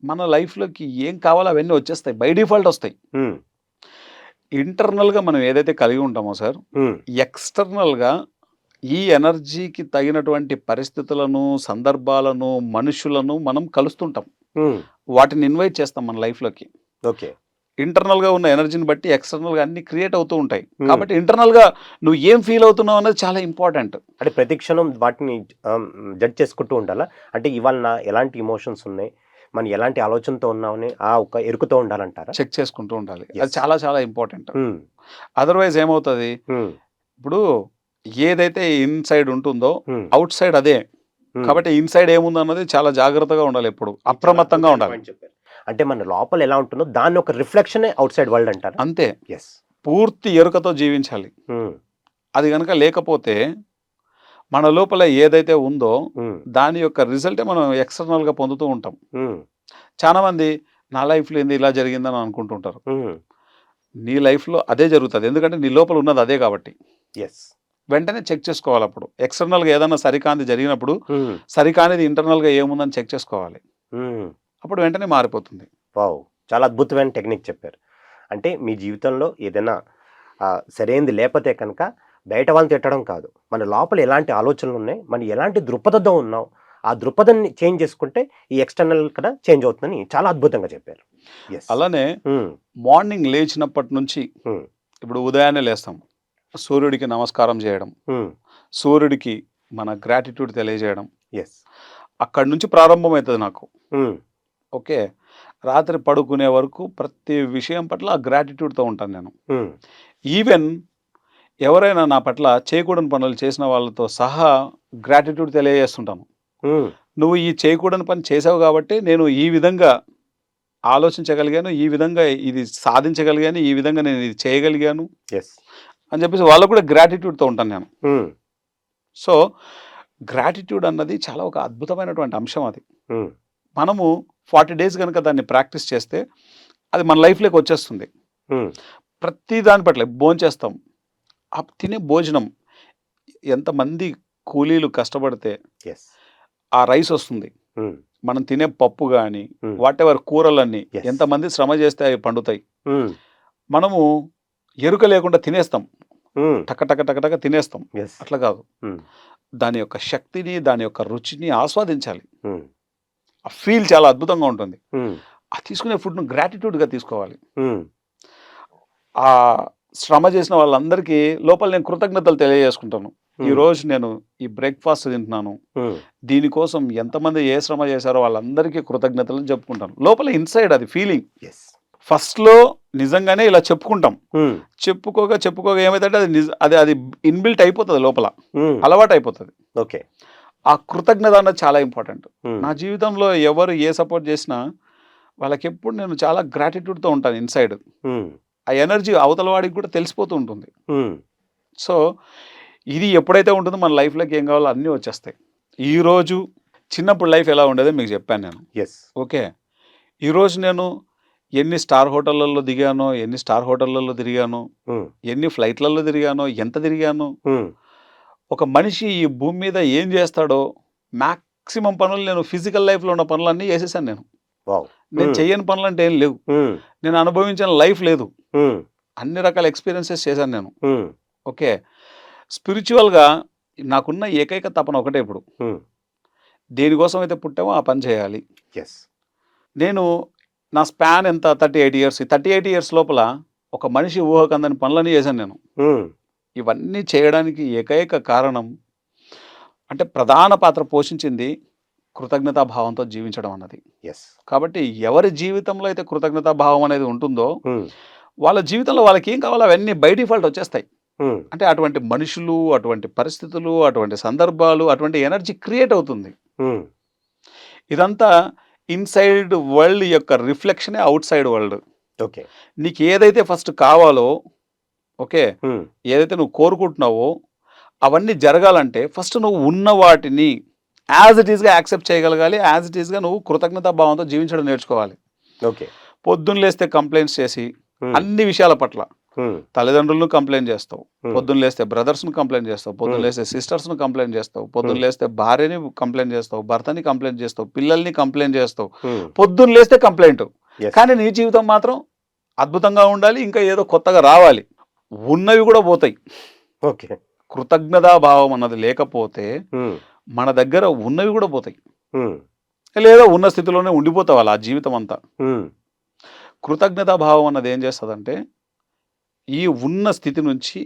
మన లైఫ్‌లోకి ఏం కావాలో అవన్నీ వచ్చేస్తాయి. బై డిఫాల్ట్ ఒస్తాయి. హ్మ్. ఇంటర్నల్‌గా మనం ఏదైతే కలిగి ఉంటామో సార్, హ్మ్. ఎక్స్‌టర్నల్‌గా ఈ ఎనర్జీకి తగినటువంటి పరిస్థితులను, సందర్భాలను, మనుషులను మనం కలుస్తుంటాం. హ్మ్. వాటిని ఇన్వైట్ చేస్తాం మన లైఫ్‌లోకి. ఓకే. ఇంటర్నల్‌గా ఉన్న ఎనర్జీని బట్టి ఎక్స్‌టర్నల్‌గా అన్నీ క్రియేట్ అవుతూ ఉంటాయి. హ్మ్. కాబట్టి ఇంటర్నల్‌గా నువ్వు ఏం ఫీల్ అవుతున్నావు అన్నది చాలా ఇంపార్టెంట్. అంటే ప్రతి క్షణం వాటిని జడ్జ్ చేసుకుంటూ ఉండాలా? అంటే ఇవాళ ఎలాంటి ఎమోషన్స్ ఉన్నాయి? మనం ఎలాంటి ఆలోచనతో ఉన్నామని ఒక ఎరుకుతో ఉండాలంటారా? చెక్ చేసుకుంటూ ఉండాలి. అది యెస్. చాలా చాలా ఇంపార్టెంట్. హ్మ్. అదర్‌వైజ్ ఏమవుతది, హ్మ్. ఇప్పుడు ఏదైతే ఇన్‌సైడ్ ఉంటుందో హ్మ్. ఔట్ సైడ్ అదే. హ్మ్. కాబట్టి ఇన్‌సైడ్ ఏముందన్నది చాలా జాగ్రత్తగా ఉండాలి ఎప్పుడు. ఇది చాలా అప్రమత్తంగా అద్భుతమైన ఉండాలి. పాయింట్ చెప్పారు. అంటే మన లోపల ఎలా ఉంటుందో దాన్ని ఒక రిఫ్లెక్షనే ఔట్ సైడ్ వరల్డ్ అంటారా? అంతే. యెస్. పూర్తి ఎరుకతో జీవించాలి. హ్మ్. అది గనక లేకపోతే మన లోపల ఏదైతే ఉందో హ్మ్. దాని యొక్క రిజల్టే మనం ఎక్స్‌టర్నల్‌గా పొందుతూ ఉంటాం. హ్మ్. చాలామంది నా లైఫ్‌లో ఏంది ఇలా జరిగిందని అనుకుంటుంటారు. హ్మ్. నీ లైఫ్‌లో అదే జరుగుతది. ఎందుకంటే నీ లోపల ఉన్నది అదే కాబట్టి. యెస్. వెంటనే చెక్ చేసుకోవాలప్పుడు. ఎక్స్‌టర్నల్‌గా ఏదన్నా సరికానిది జరిగినప్పుడు, హ్మ్. సరికానిది ఇంటర్నల్‌గా ఏముందని చెక్ చేసుకోవాలి. హ్మ్. అప్పుడు వెంటనే మారిపోతుంది. వావ్! చాలా అద్భుతమైన టెక్నిక్ చెప్పారు. అంటే మీ జీవితంలో ఏదైనా సరైనది లేపోతే కనుక బయట వాళ్ళని తిట్టడం కాదు. మన లోపల ఎలాంటి ఆలోచనలున్నాయి, మనం ఎలాంటి దృక్పథంతో ఉన్నాం, ఆ దృక్పథాన్ని చేంజ్ చేసుకుంటే ఈ ఎక్స్‌టర్నల్ కూడా చేంజ్ అవుతుందని చాలా అద్భుతంగా చెప్పారు. యెస్. అలానే హ్మ్. మార్నింగ్ లేచినప్పటి నుంచి హ్మ్. ఇప్పుడు ఉదయాన్నే లేస్తాం. సూర్యుడికి నమస్కారం చేయడం, హ్మ్. సూర్యుడికి మన గ్రాటిట్యూడ్ తెలియజేయడం. యెస్. అక్కడి నుంచి ప్రారంభమైతది నాకు. హ్మ్. ఓకే. రాత్రి పడుకునే వరకు ప్రతి విషయం పట్ల ఆ గ్రాటిట్యూడ్‌తో ఉంటాను నేను. హ్మ్. ఈవెన్ ఎవరైనా నా పట్ల చేయకూడని పనులు చేసిన వాళ్ళతో సహా గ్రాటిట్యూడ్ తెలియజేస్తుంటాను. హ్మ్. నువ్వు ఈ చేయకూడని పని చేసావు గాబట్టే నేను ఈ విధంగా ఆలోచించగలిగాను. ఈ విధంగా ఇది సాధించగలిగాను. ఈ విధంగా నేను ఇది చేయగలిగాను యెస్. అని చెప్పేసి వాళ్ళకి కూడా గ్రాటిట్యూడ్‌తో ఉంటాను నేను. హ్మ్. సో, గ్రాటిట్యూడ్ అన్నది చాలా ఒక అద్భుతమైనటువంటి అంశం అది. హ్మ్. మనము 40 డేస్ గనుక దాన్ని ప్రాక్టీస్ చేస్తే అది మన లైఫ్‌లోకి వచ్చేస్తుంది. హ్మ్. ప్రతి దాని పట్ల భోంచేస్తాం. ఆ తినే భోజనం ఎంతమంది కూలీలు కష్టపడితే యెస్. ఆ రైస్ వస్తుంది. హ్మ్. మనం తినే పప్పు గాని, హ్మ్. వాటెవర్ కూరలన్నీ యెస్. ఎంతమంది శ్రమ చేస్తే అవి పండుతాయి. హ్మ్. మనము ఎరుక లేకుండా తినేస్తాం. హ్మ్. టక టక టక టక తినేస్తాం. యెస్. అట్లా కాదు. హ్మ్. దాని యొక్క శక్తిని, దాని యొక్క రుచిని ఆస్వాదించాలి. హ్మ్. ఆ ఫీల్ చాలా అద్భుతంగా ఉంటుంది. హ్మ్. ఆ తీసుకునే ఫుడ్‌ను గ్రాటిట్యూడ్‌గా తీసుకోవాలి. హ్మ్. ఆ శ్రమ చేసిన వాళ్ళందరికీ లోపల నేను కృతజ్ఞతలు తెలియజేసుకుంటాను. హ్మ్. ఈరోజు నేను ఈ బ్రేక్‌ఫాస్ట్ తింటున్నాను. హ్మ్. దీనికోసం ఎంతమంది ఏ శ్రమ చేశారో వాళ్ళందరికీ కృతజ్ఞతలని చెప్పుకుంటాను. లోపల ఇన్‌సైడ్ అది ఫీలింగ్. యెస్. ఫస్ట్‌లో నిజంగానే ఇలా చెప్పుకుంటాం. హ్మ్. చెప్పుకోగా ఏమైతదంటే అది ఇన్‌బిల్ట్ అయిపోతది లోపల. హ్మ్. అలవాటయిపోతది. ఓకే. ఆ కృతజ్ఞత అన్నది చాలా ఇంపార్టెంట్. హ్మ్. నా జీవితంలో ఎవరు ఏ సపోర్ట్ చేసినా వాళ్ళకెప్పుడు నేను చాలా గ్రాటిట్యూడ్‌తో ఉంటాను ఇన్‌సైడ్. హ్మ్. ఆ ఎనర్జీ అవతల వాడికి కూడా తెలిసిపోతూ ఉంటుంది. హ్మ్. సో, ఇది ఎప్పుడైతే ఉంటుందో మన లైఫ్‌లోకి ఏం కావాలో అన్నీ వచ్చేస్తాయి. ఈరోజు చిన్నప్పుడు లైఫ్ ఎలా ఉండేదో మీకు చెప్పాను నేను. యెస్. ఓకే. ఈరోజు నేను ఎన్ని స్టార్ హోటళ్లలో దిగానో, ఎన్ని స్టార్ హోటళ్లలో తిరిగానో, ఎన్ని ఫ్లైట్లలో తిరిగానో, ఎంత తిరిగానో, ఒక మనిషి ఈ భూమి మీద ఏం చేస్తాడో మాక్సిమం పనులు నేను ఫిజికల్ లైఫ్లో ఉన్న పనులన్నీ చేసేసాను నేను. నేను చెయ్యని పనులు అంటే ఏం లేవు. నేను అనుభవించిన లైఫ్ లేదు. అన్ని రకాల ఎక్స్పీరియన్సెస్ చేశాను నేను. ఓకే, స్పిరిచువల్గా నాకున్న ఏకైక తపన ఒకటే ఇప్పుడు, దేనికోసం అయితే పుట్టామో ఆ పని చేయాలి. నేను నా స్పాన్ ఎంత 38 ఇయర్స్. 38 ఇయర్స్ లోపల ఒక మనిషి ఊహకందని పనులన్నీ చేశాను నేను. ఇవన్నీ చేయడానికి ఏకైక కారణం అంటే ప్రధాన పాత్ర పోషించింది కృతజ్ఞతాభావంతో జీవించడం అన్నది. కాబట్టి ఎవరి జీవితంలో అయితే కృతజ్ఞతాభావం అనేది ఉంటుందో వాళ్ళ జీవితంలో వాళ్ళకి ఏం కావాలో అవన్నీ బై డిఫాల్ట్ వచ్చేస్తాయి. అంటే అటువంటి మనుషులు, అటువంటి పరిస్థితులు, అటువంటి సందర్భాలు, అటువంటి ఎనర్జీ క్రియేట్ అవుతుంది. ఇదంతా ఇన్సైడ్ వరల్డ్ యొక్క రిఫ్లెక్షనే అవుట్ సైడ్ వరల్డ్. ఓకే, నీకు ఏదైతే ఫస్ట్ కావాలో, ఓకే, ఏదైతే నువ్వు కోరుకుంటున్నావో అవన్నీ జరగాలంటే ఫస్ట్ నువ్వు ఉన్న వాటిని యాజ్ ఇట్ ఈస్గా యాక్సెప్ట్ చేయగలగాలి. యాజ్ ఇట్ ఈస్గా నువ్వు కృతజ్ఞతా భావంతో జీవించడం నేర్చుకోవాలి. ఓకే, పొద్దున్న లేస్తే కంప్లైంట్స్ చేసి అన్ని విషయాల పట్ల తల్లిదండ్రులను కంప్లైంట్ చేస్తావు, పొద్దున్న లేస్తే బ్రదర్స్ను కంప్లైంట్ చేస్తావు, పొద్దున్న లేస్తే సిస్టర్స్ను కంప్లైంట్ చేస్తావు, పొద్దున్న లేస్తే భార్యని కంప్లైంట్ చేస్తావు, భర్తని కంప్లైంట్ చేస్తావు, పిల్లల్ని కంప్లైంట్ చేస్తావు, పొద్దున్న లేస్తే కంప్లైంట్. కానీ నీ జీవితం మాత్రం అద్భుతంగా ఉండాలి, ఇంకా ఏదో కొత్తగా రావాలి. ఉన్నవి కూడా పోతాయి. ఓకే, కృతజ్ఞతా భావం అన్నది లేకపోతే మన దగ్గర ఉన్నవి కూడా పోతాయి, లేదా ఉన్న స్థితిలోనే ఉండిపోతావు అలా జీవితం అంతా. కృతజ్ఞతా భావం అన్నది ఏం చేస్తుందంటే ఈ ఉన్న స్థితి నుంచి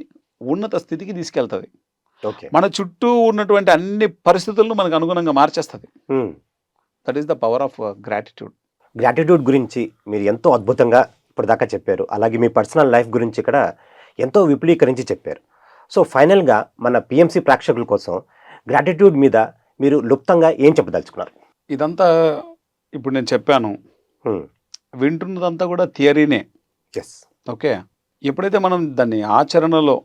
ఉన్నత స్థితికి తీసుకెళ్తుంది. మన చుట్టూ ఉన్నటువంటి అన్ని పరిస్థితులను మనకు అనుగుణంగా మార్చేస్తుంది. That is the power of gratitude. Gratitude గురించి మీరు ఎంతో అద్భుతంగా ఇప్పటిదాకా చెప్పారు. అలాగే మీ పర్సనల్ లైఫ్ గురించి ఇక్కడ ఎంతో విపులీకరించి చెప్పారు. సో ఫైనల్గా మన పిఎంసి ప్రేక్షకుల కోసం గ్రాటిట్యూడ్ మీద మీరు లుప్తంగా ఏం చెప్పదలుచుకున్నారు? ఇదంతా ఇప్పుడు నేను చెప్పాను, వింటున్నదంతా కూడా థియరీనే. ఓకే, ఎప్పుడైతే మనం దాన్ని ఆచరణలో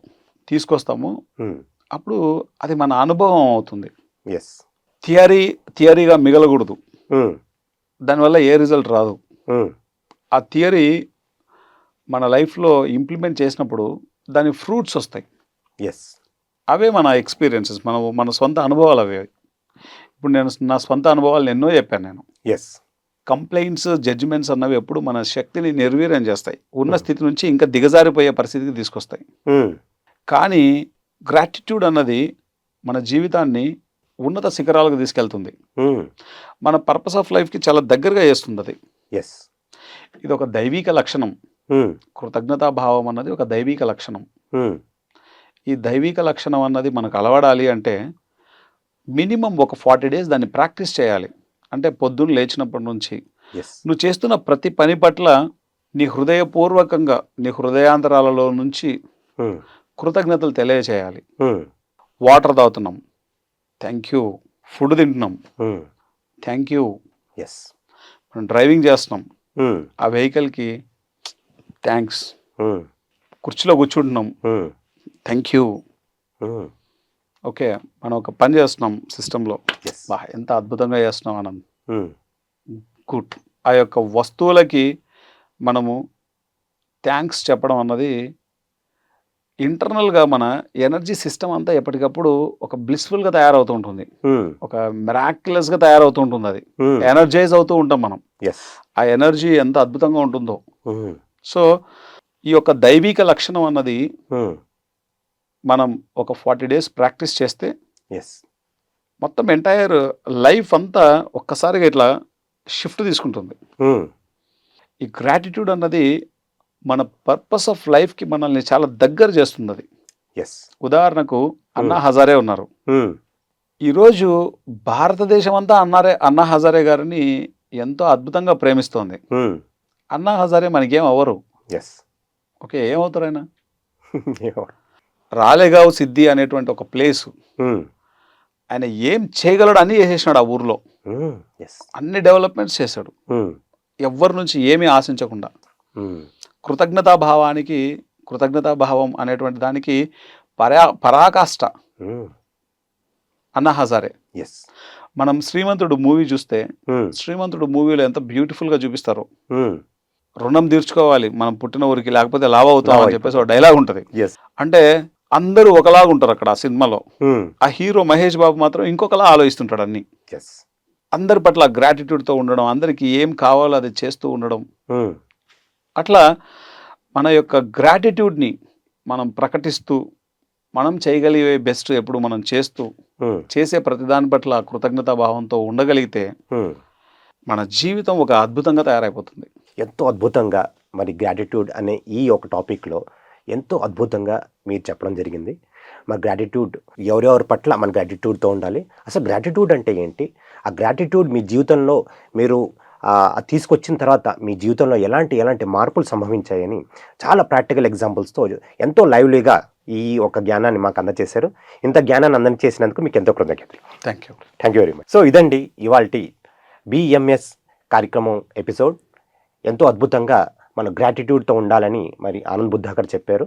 తీసుకొస్తామో అప్పుడు అది మన అనుభవం అవుతుంది. థియరీగా మిగలకూడదు, దానివల్ల ఏ రిజల్ట్ రాదు. ఆ థియరీ మన లైఫ్లో ఇంప్లిమెంట్ చేసినప్పుడు దాని ఫ్రూట్స్ వస్తాయి. అవే మన ఎక్స్పీరియన్సెస్, మన సొంత అనుభవాలు అవే. ఇప్పుడు నేను నా సొంత అనుభవాలు ఎన్నో చెప్పాను నేను. కంప్లైంట్స్, జడ్జిమెంట్స్ అన్నవి ఎప్పుడు మన శక్తిని నిర్వీర్యం చేస్తాయి, ఉన్న స్థితి నుంచి ఇంకా దిగజారిపోయే పరిస్థితికి తీసుకొస్తాయి. కానీ గ్రాటిట్యూడ్ అన్నది మన జీవితాన్ని ఉన్నత శిఖరాలకు తీసుకెళ్తుంది, మన పర్పస్ ఆఫ్ లైఫ్కి చాలా దగ్గరగా చేస్తుంది అది. ఇది ఒక దైవిక లక్షణం. కృతజ్ఞతా భావం అన్నది ఒక దైవిక లక్షణం. ఈ దైవిక లక్షణం అన్నది మనకు అలవడాలి అంటే మినిమం ఒక 40 days దాన్ని ప్రాక్టీస్ చేయాలి. అంటే పొద్దున్న లేచినప్పటి నుంచి నువ్వు చేస్తున్న ప్రతి పని పట్ల నీ హృదయపూర్వకంగా నీ హృదయాంతరాలలో నుంచి కృతజ్ఞతలు తెలియచేయాలి. వాటర్ తాగుతున్నాం, థ్యాంక్ యూ. ఫుడ్ తింటున్నాం, థ్యాంక్ యూ. మనం డ్రైవింగ్ చేస్తున్నాం, ఆ వెహికల్కి థ్యాంక్స్. కుర్చీలో కూర్చుంటున్నాం, థ్యాంక్ యూ. ఓకే, మనం ఒక పని చేస్తున్నాం సిస్టంలో, బా ఎంత అద్భుతంగా చేస్తున్నాం ఆనంద్, గుడ్. ఆ యొక్క వస్తువులకి మనము థ్యాంక్స్ చెప్పడం అన్నది ఇంటర్నల్గా మన ఎనర్జీ సిస్టమ్ అంతా ఎప్పటికప్పుడు ఒక బ్లిస్ఫుల్గా తయారవుతూ ఉంటుంది, ఒక మిరాక్యులస్గా తయారవుతూ ఉంటుంది. అది ఎనర్జైజ్ అవుతూ ఉంటాం మనం. ఆ ఎనర్జీ ఎంత అద్భుతంగా ఉంటుందో. సో ఈ యొక్క దైవిక లక్షణం అన్నది మనం ఒక 40 days ప్రాక్టీస్ చేస్తే మొత్తం ఎంటైర్ లైఫ్ అంతా ఒక్కసారిగా ఇట్లా షిఫ్ట్ తీసుకుంటుంది. ఈ గ్రాటిట్యూడ్ అన్నది మన పర్పస్ ఆఫ్ లైఫ్కి మనల్ని చాలా దగ్గర చేస్తుంది అది. ఉదాహరణకు అన్నా హజారే ఉన్నారు. ఈరోజు భారతదేశం అంతా అన్నా హజారే గారిని ఎంతో అద్భుతంగా ప్రేమిస్తోంది. అన్నా హజారే మనకేం అవ్వరు. ఓకే, ఏమవుతారు ఆయన? రాలేగావ్ సిద్ధి అనేటువంటి ఒక ప్లేసు, ఆయన ఏం చేయగలడు అన్నీ చేసేసినాడు ఆ ఊర్లో. అన్ని డెవలప్మెంట్స్ చేశాడు, ఎవ్వరి నుంచి ఏమీ ఆశించకుండా. కృతజ్ఞతాభావం అనేటువంటి దానికి పరాకాష్ట అన్నా హజారే. మనం శ్రీమంతుడు మూవీ చూస్తే శ్రీమంతుడు మూవీలో ఎంత బ్యూటిఫుల్గా చూపిస్తారో. రుణం తీర్చుకోవాలి మనం పుట్టిన ఊరికి, లేకపోతే లావ్ అవుతాం లావ్ అని చెప్పేసి ఒక డైలాగ్ ఉంటుంది. ఎస్. అంటే అందరూ ఒకలాగా ఉంటారు అక్కడ ఆ సినిమాలో. ఆ హీరో మహేష్ బాబు మాత్రం ఇంకొకలా ఆలోచిస్తుంటాడు అన్ని. ఎస్. అందరి పట్ల గ్రాటిట్యూడ్తో ఉండడం, అందరికి ఏం కావాలో అది చేస్తూ ఉండడం. అట్లా మన యొక్క గ్రాటిట్యూడ్ని మనం ప్రకటిస్తూ, మనం చేయగలిగే బెస్ట్ ఎప్పుడు మనం చేస్తూ, చేసే ప్రతిదాని పట్ల కృతజ్ఞతా భావంతో ఉండగలిగితే మన జీవితం ఒక అద్భుతంగా తయారైపోతుంది. ఎంతో అద్భుతంగా మరి గ్రాటిట్యూడ్ అనే ఈ ఒక టాపిక్లో ఎంతో అద్భుతంగా మీరు చెప్పడం జరిగింది. మరి గ్రాటిట్యూడ్ ఎవరెవరి పట్ల మన గ్రాటిట్యూడ్తో ఉండాలి, అసలు గ్రాటిట్యూడ్ అంటే ఏంటి, ఆ గ్రాటిట్యూడ్ మీ జీవితంలో మీరు తీసుకొచ్చిన తర్వాత మీ జీవితంలో ఎలాంటి మార్పులు సంభవించాయని చాలా ప్రాక్టికల్ ఎగ్జాంపుల్స్తో ఎంతో లైవ్లీగా ఈ ఒక జ్ఞానాన్ని మాకు అందజేశారు. ఇంత జ్ఞానాన్ని అందజేసినందుకు మీకు ఎంతో కృతజ్ఞతలు. Thank you very much. So ఇదండి ఇవాల్టి BMS కార్యక్రమం ఎపిసోడ్. ఎంతో అద్భుతంగా మన గ్రాటిట్యూడ్తో ఉండాలని మరి ఆనంద్ బుద్ధాకర్ చెప్పారు.